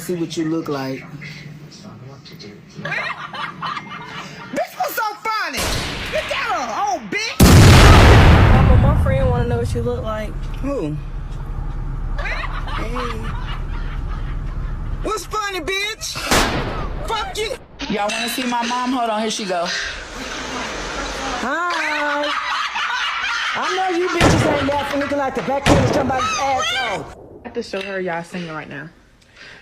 see what you look like. Bitch, what's so funny? You got her, old bitch. Mama, my friend want to know what you look like. Who? Hey. What's funny, bitch? Fuck you. Y'all want to see my mom? Hold on, here she go. Hi. I know you bitches ain't laughing looking like the back end of somebody's asshole. I have to show her y'all singing right now.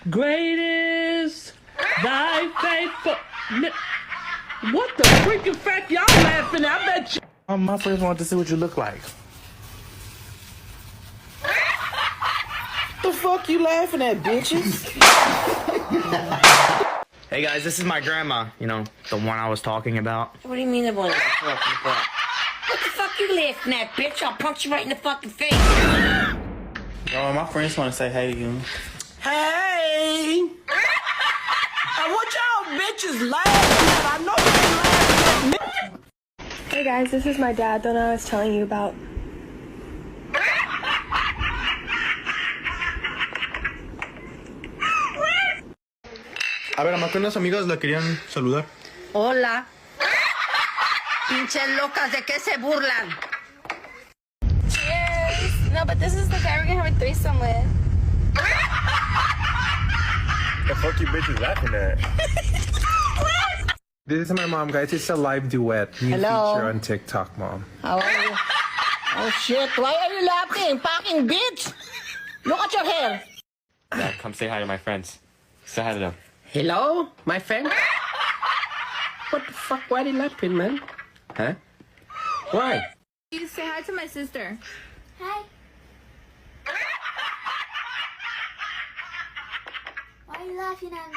Great is thy faithful. What the freaking fact y'all laughing at? I bet you. My friends want to see what you look like. The fuck you laughing at, bitches? Hey guys, this is my grandma. You know, the one I was talking about. What do you mean the one you're talking about? What the fuck you laughing at, bitch? I'll punch you right in the fucking face. Oh, my friends want to say hey to you. Hey! What y'all bitches laughing at? I know you ain't laughing at me. Hey guys, this is my dad, the one I was telling you about. A ver, más que unas amigas la querían saludar. Hola. Pinches locas, ¿de qué se burlan? Cheers! No, but this is the guy we're gonna have a threesome with. The fuck you bitches laughing at? This is my mom, guys. It's a live duet. New Hello. feature on TikTok, mom. How are you? Oh shit, why are you laughing? Fucking bitch! Look at your hair. Yeah, come say hi to my friends. Say hi to them. Hello, my friend? What the fuck? Why they laughing, man? Huh? Why? Please say hi to my sister. Hi. Why are you laughing at me?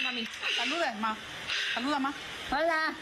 Mami, saluda, ma. Saluda, ma. Hola.